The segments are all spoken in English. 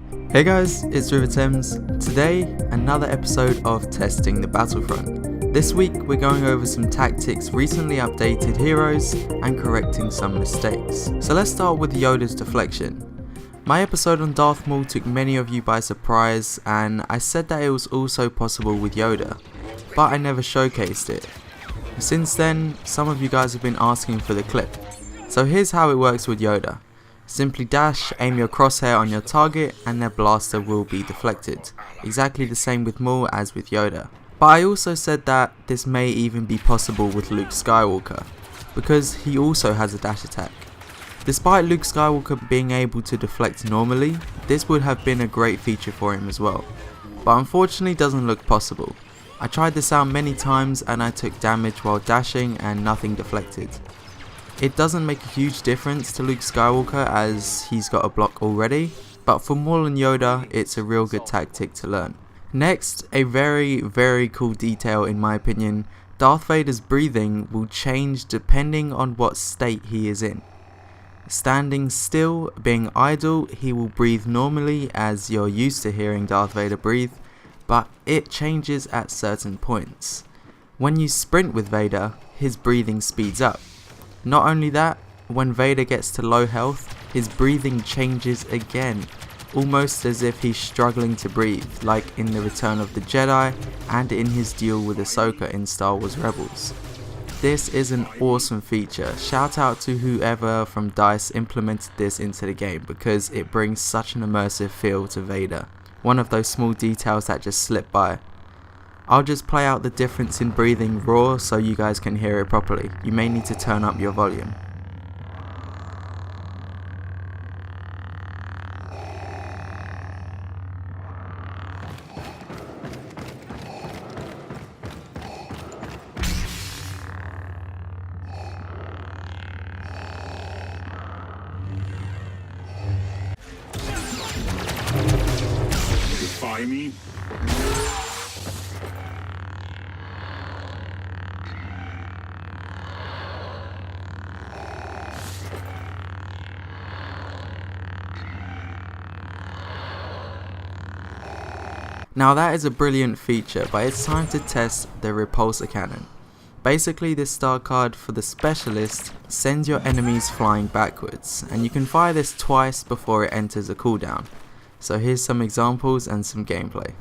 Hey guys, it's Riva. Today, another episode of Testing the Battlefront. This week, we're going over some tactics, recently updated heroes, and correcting some mistakes. So let's start with Yoda's deflection. My episode on Darth Maul took many of you by surprise, and I said that it was also possible with Yoda, but I never showcased it. Since then, some of you guys have been asking for the clip. So here's how it works with Yoda. Simply dash, aim your crosshair on your target, and their blaster will be deflected. Exactly the same with Maul as with Yoda. But I also said that this may even be possible with Luke Skywalker, because he also has a dash attack. Despite Luke Skywalker being able to deflect normally, this would have been a great feature for him as well. But unfortunately doesn't look possible. I tried this out many times and I took damage while dashing and nothing deflected. It doesn't make a huge difference to Luke Skywalker as he's got a block already, but for Maul and Yoda it's a real good tactic to learn. Next, a very cool detail in my opinion, Darth Vader's breathing will change depending on what state he is in. Standing still, being idle, he will breathe normally as you're used to hearing Darth Vader breathe, but it changes at certain points. When you sprint with Vader, his breathing speeds up. Not only that, when Vader gets to low health, his breathing changes again, almost as if he's struggling to breathe, like in the Return of the Jedi and in his duel with Ahsoka in Star Wars Rebels. This is an awesome feature. Shout out to whoever from DICE implemented this into the game because it brings such an immersive feel to Vader. One of those small details that just slip by. I'll just play out the difference in breathing raw so you guys can hear it properly. You may need to turn up your volume. Defy me? Now that is a brilliant feature, but it's time to test the repulsor cannon. Basically, this star card for the specialist sends your enemies flying backwards, and you can fire this twice before it enters a cooldown. So here's some examples and some gameplay.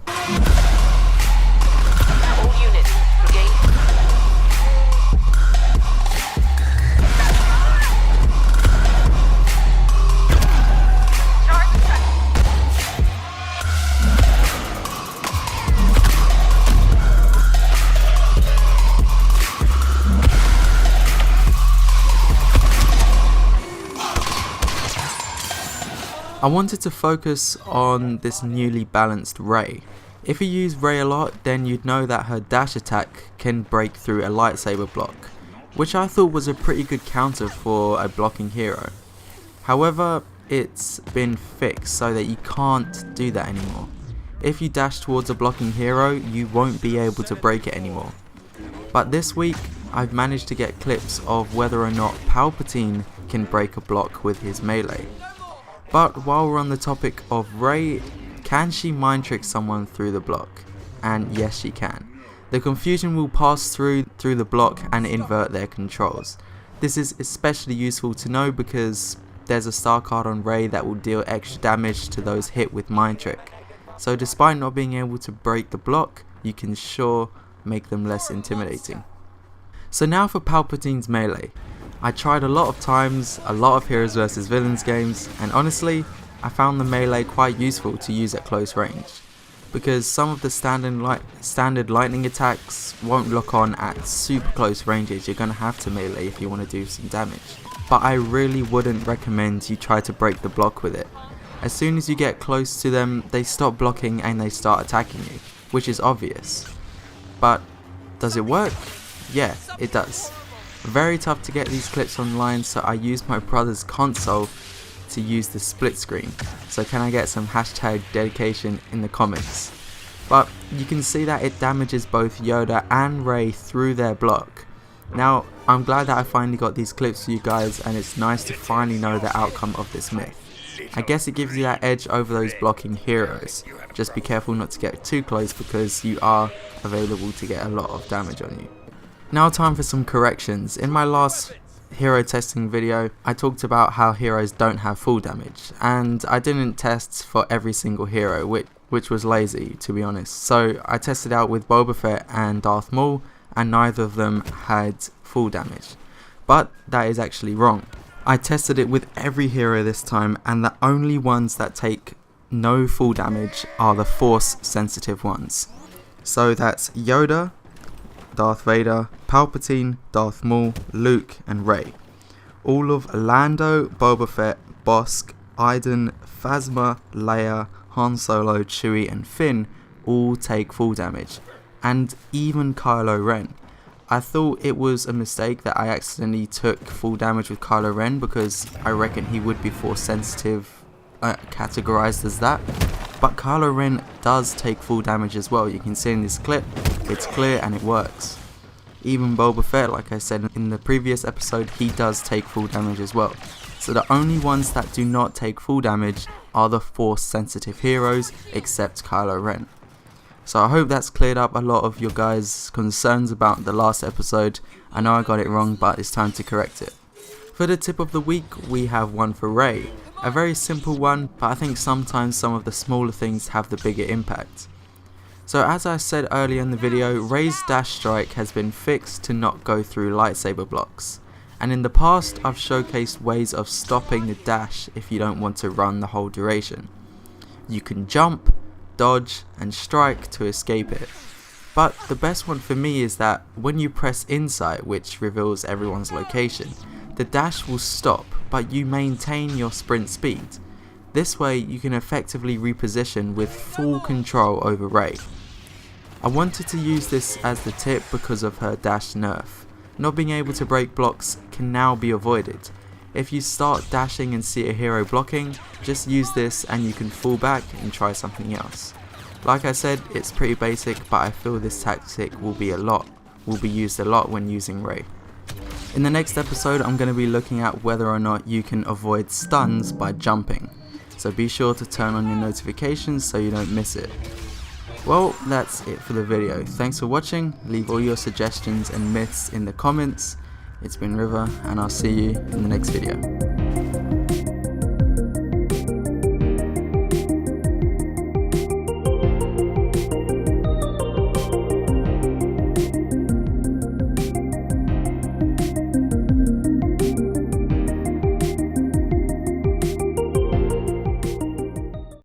All units, engage. I wanted to focus on this newly balanced Rey. If you use Rey a lot, then you'd know that her dash attack can break through a lightsaber block, which I thought was a pretty good counter for a blocking hero. However, it's been fixed so that you can't do that anymore. If you dash towards a blocking hero, you won't be able to break it anymore. But this week, I've managed to get clips of whether or not Palpatine can break a block with his melee. But while we're on the topic of Rey, can she mind trick someone through the block? And yes, she can. The confusion will pass through the block and invert their controls. This is especially useful to know because there's a star card on Rey that will deal extra damage to those hit with mind trick. So despite not being able to break the block, you can sure make them less intimidating. So now for Palpatine's melee. I tried a lot of times, a lot of Heroes vs Villains games, and honestly, I found the melee quite useful to use at close range, because some of the standard lightning attacks won't lock on at super close ranges. You're going to have to melee if you want to do some damage, but I really wouldn't recommend you try to break the block with it. As soon as you get close to them, they stop blocking and they start attacking you, which is obvious. But does it work? Yeah, it does. Very tough to get these clips online, so I used my brother's console to use the split screen. So can I get some hashtag dedication in the comments? But you can see that it damages both Yoda and Rey through their block. Now, I'm glad that I finally got these clips for you guys, and it's nice to finally know the outcome of this myth. I guess it gives you that edge over those blocking heroes. Just be careful not to get too close because you are available to get a lot of damage on you. Now time for some corrections. In my last hero testing video, I talked about how heroes don't have full damage, and I didn't test for every single hero, which was lazy, to be honest. So I tested out with Boba Fett and Darth Maul, and neither of them had full damage. But that is actually wrong. I tested it with every hero this time, and the only ones that take no full damage are the Force sensitive ones. So that's Yoda, Darth Vader, Palpatine, Darth Maul, Luke and Rey. All of Lando, Boba Fett, Bossk, Iden, Phasma, Leia, Han Solo, Chewie and Finn all take full damage, and even Kylo Ren. I thought it was a mistake that I accidentally took full damage with Kylo Ren because I reckon he would be Force sensitive, categorized as that. But Kylo Ren does take full damage as well. You can see in this clip, it's clear and it works. Even Boba Fett, like I said in the previous episode, he does take full damage as well. So the only ones that do not take full damage are the Force sensitive heroes, except Kylo Ren. So I hope that's cleared up a lot of your guys' concerns about the last episode. I know I got it wrong, but it's time to correct it. For the tip of the week, we have one for Rey. A very simple one, but I think sometimes some of the smaller things have the bigger impact. So as I said earlier in the video, Rey's dash strike has been fixed to not go through lightsaber blocks. And in the past, I've showcased ways of stopping the dash if you don't want to run the whole duration. You can jump, dodge and strike to escape it. But the best one for me is that when you press Insight, which reveals everyone's location, the dash will stop, but you maintain your sprint speed. This way you can effectively reposition with full control over Rey. I wanted to use this as the tip because of her dash nerf. Not being able to break blocks can now be avoided. If you start dashing and see a hero blocking, just use this and you can fall back and try something else. Like I said, it's pretty basic, but I feel this tactic will be used a lot when using Rey. In the next episode, I'm going to be looking at whether or not you can avoid stuns by jumping. So be sure to turn on your notifications so you don't miss it. Well, that's it for the video. Thanks for watching. Leave all your suggestions and myths in the comments. It's been Riva, and I'll see you in the next video.